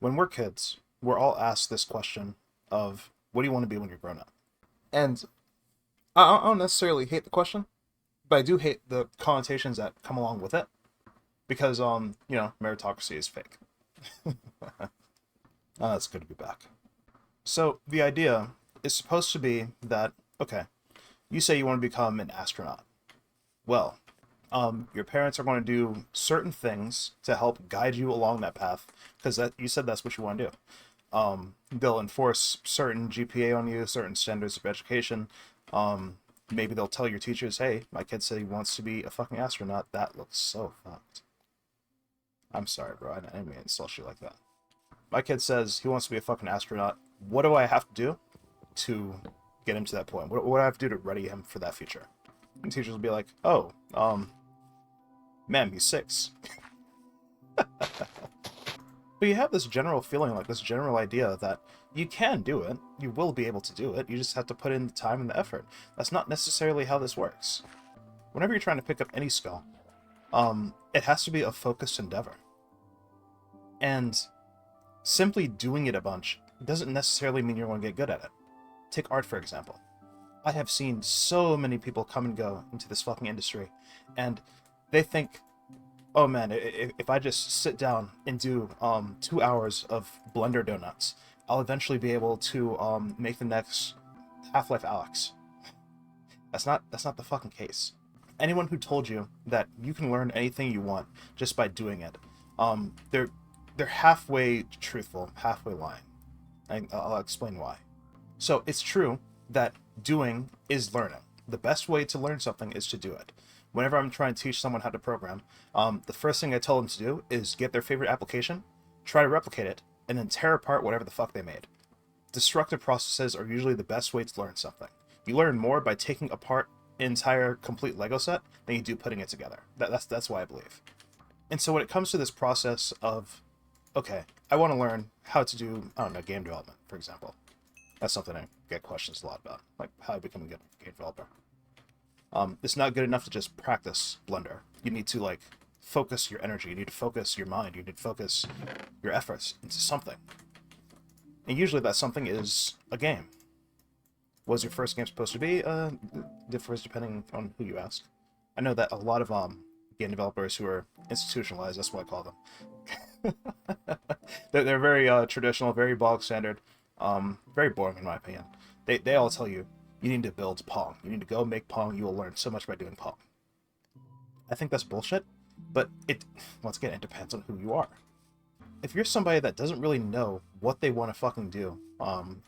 when we're kids, we're all asked this question of, what do you want to be when you're grown up? And I don't necessarily hate the question, but I do hate the connotations that come along with it because, meritocracy is fake. It's good to be back. So the idea is supposed to be that, okay, you say you want to become an astronaut. Well, your parents are going to do certain things to help guide you along that path because that you said that's what you want to do. They'll enforce certain GPA on you, certain standards of education. Maybe they'll tell your teachers, hey, my kid said he wants to be a fucking astronaut. That looks so fucked. I'm sorry, bro. I didn't mean to insult you like that. My kid says he wants to be a fucking astronaut. What do I have to do to get him to that point? What do I have to do to ready him for that future? And teachers will be like, oh, ma'am, he's 6. But you have this general feeling, like this general idea that you can do it, you will be able to do it, you just have to put in the time and the effort. That's not necessarily how this works. Whenever you're trying to pick up any skill, it has to be a focused endeavor. And simply doing it a bunch doesn't necessarily mean you're going to get good at it. Take art, for example. I have seen so many people come and go into this fucking industry, and they think, oh man, if I just sit down and do 2 hours of Blender donuts, I'll eventually be able to make the next Half-Life Alyx. That's not the fucking case. Anyone who told you that you can learn anything you want just by doing it, they're halfway truthful, halfway lying. I'll explain why. So it's true that doing is learning. The best way to learn something is to do it. Whenever I'm trying to teach someone how to program, the first thing I tell them to do is get their favorite application, try to replicate it, and then tear apart whatever the fuck they made. Destructive processes are usually the best way to learn something. You learn more by taking apart an entire complete Lego set than you do putting it together. That's why I believe. And so when it comes to this process of, okay, I want to learn how to do, I don't know, game development, for example. That's something I get questions a lot about, like how I become a good game developer. It's not good enough to just practice Blender. You need to, like, focus your energy. You need to focus your mind. You need to focus your efforts into something. And usually that something is a game. What was your first game supposed to be? Differs depending on who you ask. I know that a lot of game developers who are institutionalized, that's what I call them. They're very traditional, very bog standard, very boring in my opinion. They all tell you, you need to build Pong. You need to go make Pong. You will learn so much by doing Pong. I think that's bullshit, but once again, it depends on who you are. If you're somebody that doesn't really know what they want to fucking do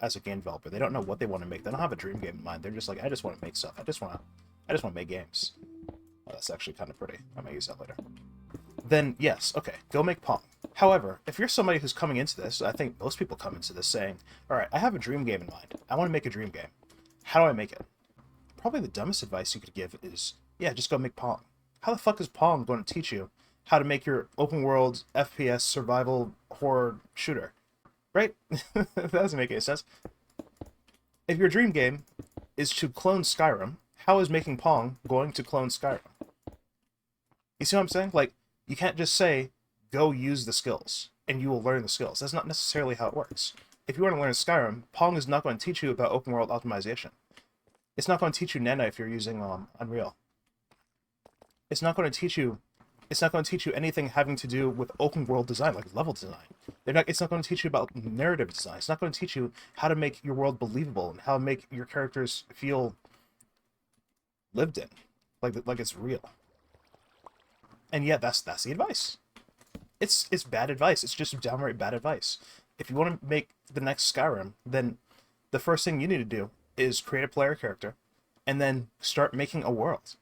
as a game developer, they don't know what they want to make. They don't have a dream game in mind. They're just like, I just want to make stuff. I just want to make games. Oh, that's actually kind of pretty. I may use that later. Then yes, okay, go make Pong. However, if you're somebody who's coming into this, I think most people come into this saying, all right, I have a dream game in mind. I want to make a dream game. How do I make it? Probably the dumbest advice you could give is, yeah, just go make Pong. How the fuck is Pong going to teach you how to make your open world FPS survival horror shooter? Right? That doesn't make any sense. If your dream game is to clone Skyrim, how is making Pong going to clone Skyrim? You see what I'm saying? Like, you can't just say, go use the skills, and you will learn the skills. That's not necessarily how it works. If you want to learn Skyrim, Pong is not going to teach you about open world optimization. It's not going to teach you Nana if you're using Unreal. It's not going to teach you anything having to do with open world design, like level design. It's not going to teach you about narrative design. It's not going to teach you how to make your world believable and how to make your characters feel lived in, like it's real. And yet that's the advice. It's bad advice. It's just downright bad advice. If you want to make the next Skyrim, then the first thing you need to do is create a player character and then start making a world.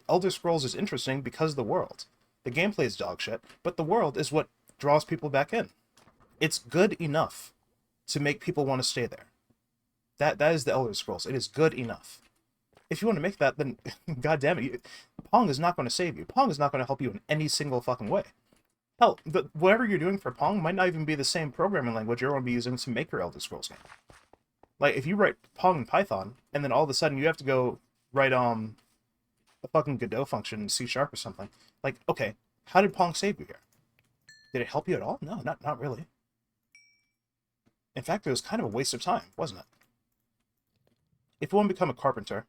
Elder Scrolls is interesting because of the world. The gameplay is dog shit, but the world is what draws people back in. It's good enough to make people want to stay there. That is the Elder Scrolls. It is good enough. If you want to make that, then god damn it, Pong is not going to save you. Pong is not going to help you in any single fucking way. Hell, whatever you're doing for Pong might not even be the same programming language you're going to be using to make your Elder Scrolls game. Like, if you write Pong in Python, and then all of a sudden you have to go write a fucking Godot function in C# or something, like, okay, how did Pong save you here? Did it help you at all? No, not really. In fact, it was kind of a waste of time, wasn't it? If you want to become a carpenter,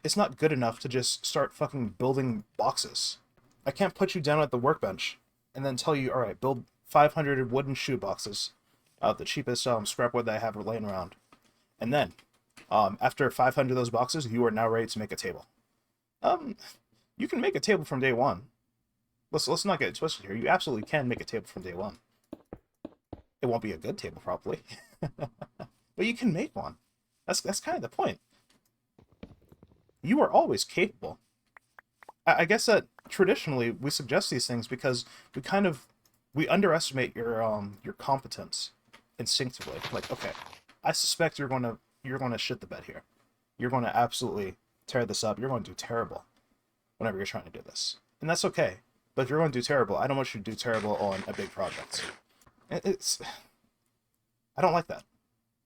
it's not good enough to just start fucking building boxes. I can't put you down at the workbench and then tell you, all right, build 500 wooden shoe boxes out of the cheapest scrap wood that I have laying around. And then, after 500 of those boxes, you are now ready to make a table. You can make a table from day one. Let's not get it twisted here. You absolutely can make a table from day one. It won't be a good table, probably. But you can make one. That's kind of the point. You are always capable. I guess that traditionally we suggest these things because we underestimate your competence instinctively. Like, okay, I suspect you're gonna shit the bed here. You're gonna absolutely tear this up. You're going to do terrible whenever you're trying to do this, and that's okay. But if you're going to do terrible, I don't want you to do terrible on a big project. I don't like that.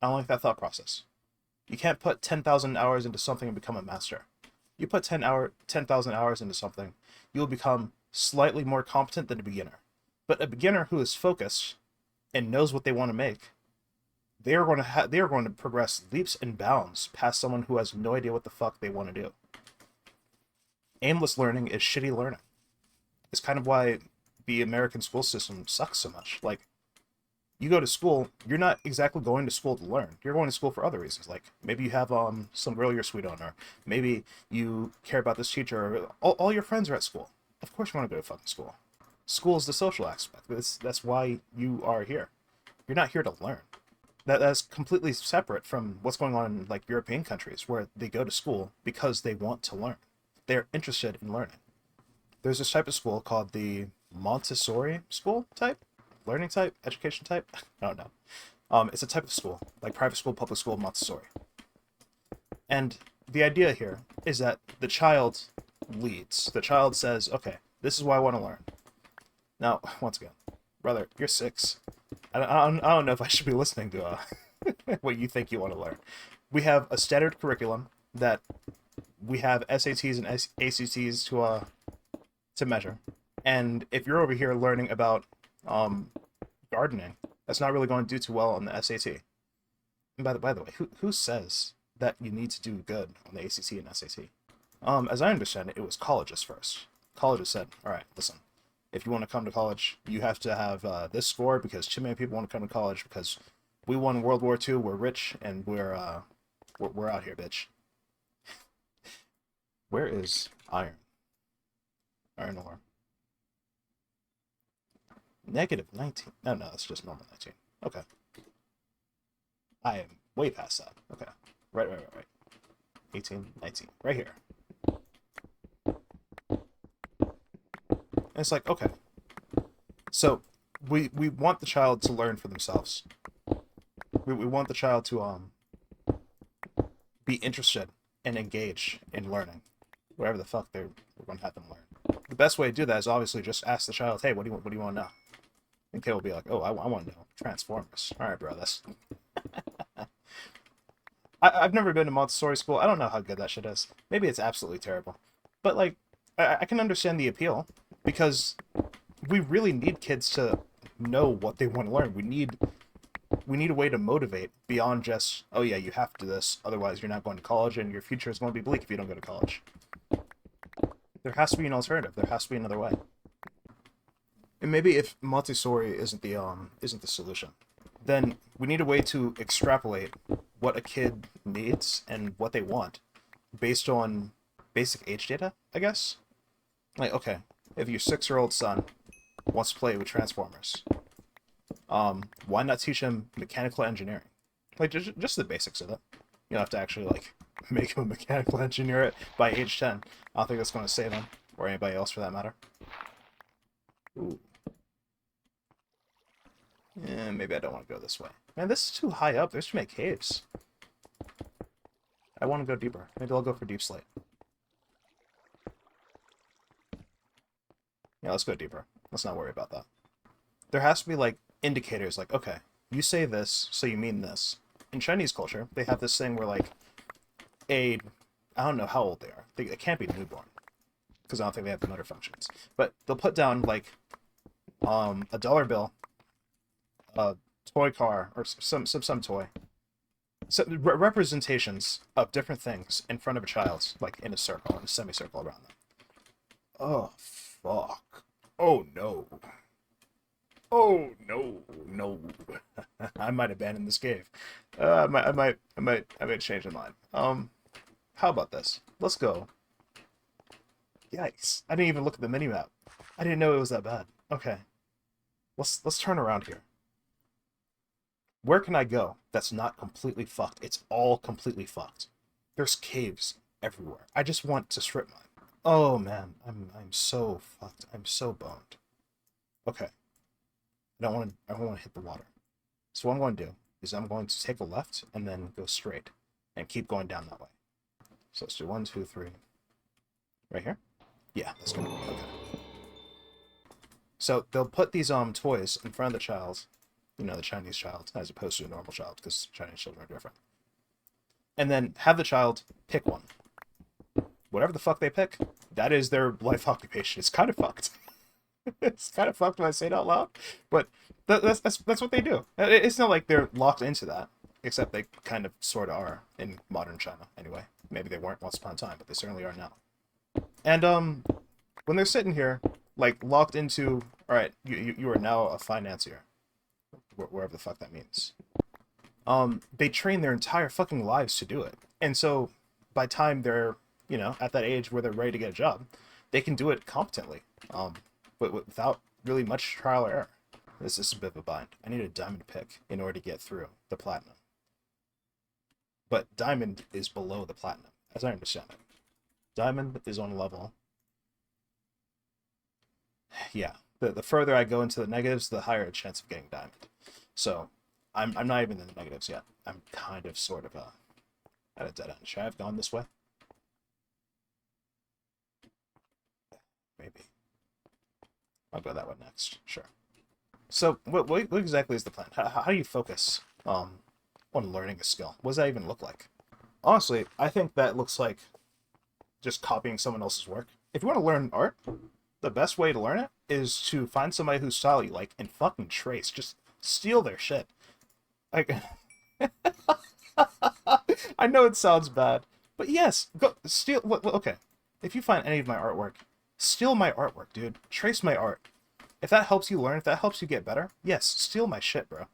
I don't like that thought process. You can't put 10,000 hours into something and become a master. You put 10,000 hours into something, you'll become slightly more competent than a beginner. But a beginner who is focused and knows what they want to make, they are going to progress leaps and bounds past someone who has no idea what the fuck they want to do. Aimless learning is shitty learning. It's kind of why the American school system sucks so much. Like, you go to school, you're not exactly going to school to learn. You're going to school for other reasons. Like, maybe you have some girl you're sweet on, or maybe you care about this teacher, or all your friends are at school. Of course you want to go to fucking school. School is the social aspect. That's why you are here. You're not here to learn. That's completely separate from what's going on in, like, European countries, where they go to school because they want to learn. They're interested in learning. There's this type of school called the Montessori school type? Learning type? Education type? I don't know. It's a type of school, like private school, public school, Montessori. And the idea here is that the child leads. The child says, okay, this is what I want to learn. Now, once again, brother, you're 6. I don't know if I should be listening to what you think you want to learn. We have a standard curriculum that we have SATs and ACTs to measure. And if you're over here learning about gardening, that's not really going to do too well on the SAT. And by the way, who says that you need to do good on the ACT and SAT? As I understand it, it was colleges first. Colleges said, all right, listen, if you want to come to college, you have to have this score because too many people want to come to college because we won World War II, we're rich, and we're out here, bitch. Where is iron? Iron ore. Negative 19. No, that's just normal 19. Okay. I am way past that. Okay. Right. 18, 19. Right here. And it's like, okay. So, we want the child to learn for themselves. We want the child to be interested and engage in learning. Whatever the fuck we're going to have them learn. The best way to do that is obviously just ask the child, hey, what do you want to know? And kid will be like, oh, I want to know Transformers. All right, bro, that's... I've never been to Montessori school. I don't know how good that shit is. Maybe it's absolutely terrible. But, like, I can understand the appeal, because we really need kids to know what they want to learn. We need a way to motivate beyond just, oh yeah, you have to do this, otherwise you're not going to college, and your future is going to be bleak if you don't go to college. There has to be an alternative. There has to be another way. And maybe if Montessori isn't the solution, then we need a way to extrapolate what a kid needs and what they want based on basic age data, I guess. Like, okay, if your 6-year-old son wants to play with Transformers, why not teach him mechanical engineering? Like, just the basics of it. You don't have to actually, like, make him a mechanical engineer by age 10. I don't think that's going to save him, or anybody else for that matter. Ooh. Yeah, maybe I don't want to go this way. Man, this is too high up. There's too many caves. I want to go deeper. Maybe I'll go for deep slate. Yeah, let's go deeper. Let's not worry about that. There has to be, like, indicators, like, okay, you say this, so you mean this. In Chinese culture, they have this thing where, like, I don't know how old they are. They can't be newborn, because I don't think they have the motor functions. But they'll put down, like, a dollar bill, toy car or some toy. So, representations of different things in front of a child, like in a circle, in a semicircle around them. Oh, fuck. Oh, no. Oh, no, no. I might abandon this cave. I might change my mind. How about this? Let's go. Yikes. I didn't even look at the minimap. I didn't know it was that bad. Okay. Let's turn around here. Where can I go that's not completely fucked? It's all completely fucked. There's caves everywhere. I just want to strip mine. Oh man, I'm so fucked. I'm so boned. Okay. I don't want to hit the water. So what I'm going to do is I'm going to take a left and then go straight and keep going down that way. So let's do 1, 2, 3. Right here? Yeah, that's good. Okay. So they'll put these toys in front of the child, you know, the Chinese child, as opposed to a normal child, because Chinese children are different. And then have the child pick one. Whatever the fuck they pick, that is their life occupation. It's kind of fucked. It's kind of fucked when I say it out loud, but that's what they do. It's not like they're locked into that, except they kind of sort of are in modern China anyway. Maybe they weren't once upon a time, but they certainly are now. And when they're sitting here, like locked into, all right, you are now a financier, wherever the fuck that means. They train their entire fucking lives to do it, and so by the time they're, you know, at that age where they're ready to get a job, they can do it competently. But without really much trial or error. This is a bit of a bind. I need a diamond pick in order to get through the platinum. But diamond is below the platinum, as I understand it. Diamond is on a level. Yeah, the further I go into the negatives, the higher the chance of getting diamond. So I'm not even in the negatives yet. I'm kind of sort of at a dead end. Should I have gone this way? Maybe. I'll go that way next. Sure. So, what exactly is the plan? How do you focus on learning a skill? What does that even look like? Honestly, I think that looks like just copying someone else's work. If you want to learn art, the best way to learn it is to find somebody whose style you like and fucking trace. Just steal their shit. Like, I know it sounds bad, but yes, go steal. Okay, if you find any of my artwork, steal my artwork, dude. Trace my art. If that helps you learn, if that helps you get better, yes, steal my shit, bro.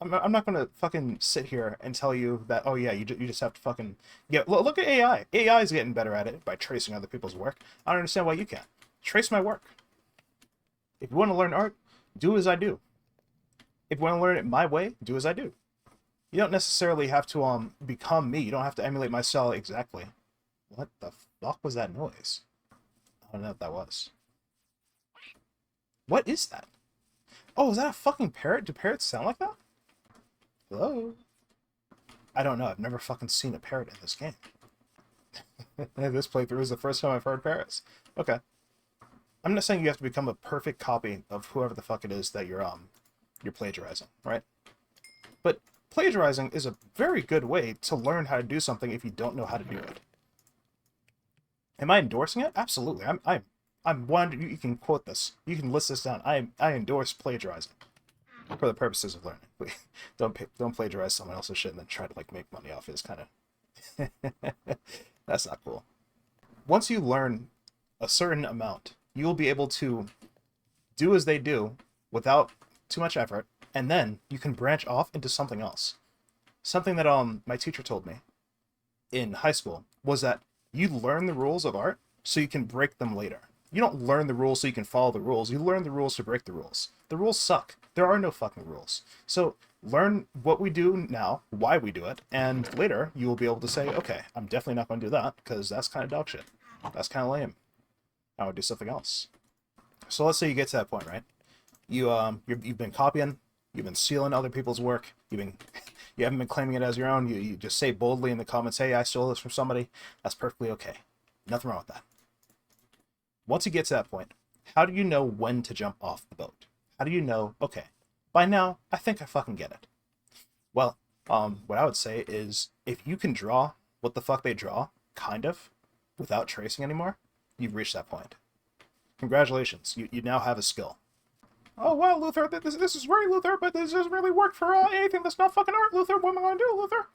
I'm not gonna fucking sit here and tell you that, oh yeah, you just have to fucking... Yeah, look at AI. AI is getting better at it by tracing other people's work. I don't understand why you can't. Trace my work. If you want to learn art, do as I do. If you want to learn it my way, do as I do. You don't necessarily have to become me. You don't have to emulate my style exactly. What the fuck was that noise? I don't know what that was. What is that? Oh, is that a fucking parrot? Do parrots sound like that? Hello? I don't know. I've never fucking seen a parrot in this game. This playthrough is the first time I've heard parrots. Okay. I'm not saying you have to become a perfect copy of whoever the fuck it is that you're plagiarizing, right? But plagiarizing is a very good way to learn how to do something if you don't know how to do it. Am I endorsing it? Absolutely. I'm one. You can quote this. You can list this down. I endorse plagiarizing for the purposes of learning. Don't plagiarize someone else's shit and then try to like make money off it. It's kind of that's not cool. Once you learn a certain amount, you will be able to do as they do without too much effort, and then you can branch off into something else. Something that my teacher told me in high school was that you learn the rules of art so you can break them later. You don't learn the rules so you can follow the rules. You learn the rules to break the rules. The rules suck. There are no fucking rules. So learn what we do now, why we do it, and later you will be able to say, okay, I'm definitely not going to do that because that's kind of dog shit. That's kind of lame. I would do something else. So let's say you get to that point, right? You've been copying, you've been stealing other people's work, you haven't been claiming it as your own. You just say boldly in the comments, hey, I stole this from somebody. That's perfectly okay. Nothing wrong with that. Once you get to that point, how do you know when to jump off the boat? How do you know, okay, by now, I think I fucking get it? Well, what I would say is, if you can draw what the fuck they draw, kind of, without tracing anymore, you've reached that point. Congratulations, you now have a skill. Oh, well, Luther, this is great, Luther, but this doesn't really work for anything that's not fucking art, Luther. What am I gonna do, Luther?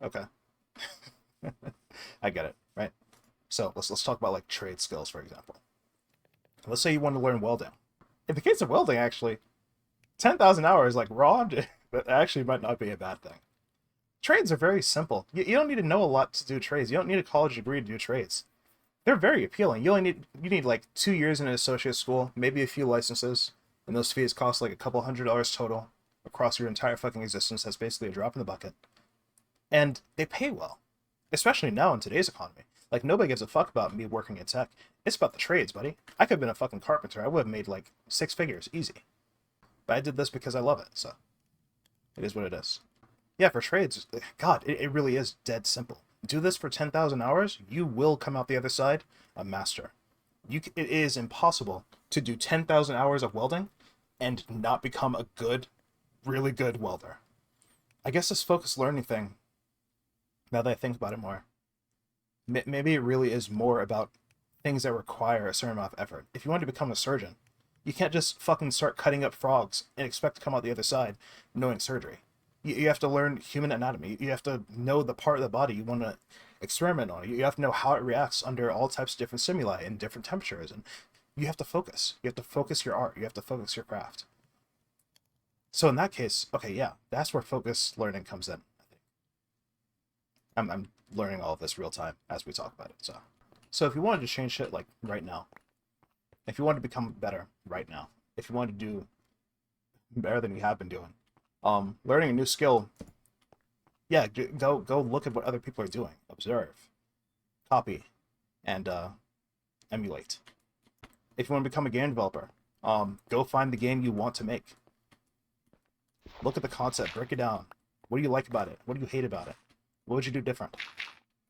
Okay. I get it, right? So let's talk about like trade skills, for example. Let's say you want to learn welding. In the case of welding, actually, 10,000 hours like raw, that actually might not be a bad thing. Trades are very simple. You don't need to know a lot to do trades. You don't need a college degree to do trades. They're very appealing. You need like 2 years in an associate school, maybe a few licenses, and those fees cost like a couple $100s total across your entire fucking existence. That's basically a drop in the bucket. And they pay well, especially now in today's economy. Like, nobody gives a fuck about me working in tech. It's about the trades, buddy. I could have been a fucking carpenter. I would have made like 6 figures, easy. But I did this because I love it, so it is what it is. Yeah, for trades, God, it really is dead simple. Do this for 10,000 hours, you will come out the other side a master. It is impossible to do 10,000 hours of welding and not become a good, really good welder. I guess this focused learning thing, now that I think about it more, maybe it really is more about things that require a certain amount of effort. If you want to become a surgeon, you can't just fucking start cutting up frogs and expect to come out the other side knowing surgery. You have to learn human anatomy. You have to know the part of the body you want to experiment on. You have to know how it reacts under all types of different stimuli and different temperatures. And you have to focus. You have to focus your art. You have to focus your craft. So in that case, okay, yeah, that's where focused learning comes in, I think. I'm learning all of this real time as we talk about it. So if you wanted to change shit like right now, if you wanted to become better right now, if you wanted to do better than you have been doing, learning a new skill, yeah, go look at what other people are doing, observe, copy, and emulate. If you want to become a game developer, go find the game you want to make. Look at the concept, break it down. What do you like about it? What do you hate about it? What would you do different?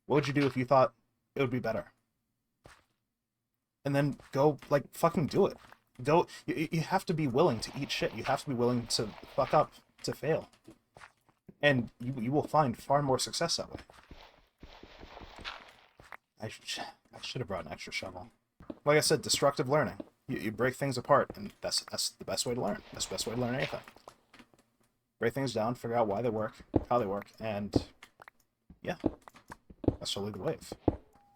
What would you do if you thought it would be better? And then go, like, fucking do it. You have to be willing to eat shit. You have to be willing to fuck up, to fail. And you will find far more success that way. I should have brought an extra shovel. Like I said, destructive learning. You break things apart, and that's the best way to learn. That's the best way to learn anything. Break things down, figure out why they work, how they work, and yeah, that's totally the wave.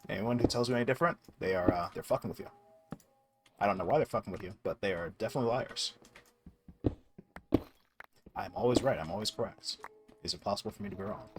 Anyone who tells you any different, they're fucking with you. I don't know why they're fucking with you, but they are definitely liars. I'm always right. I'm always correct. Is it possible for me to be wrong?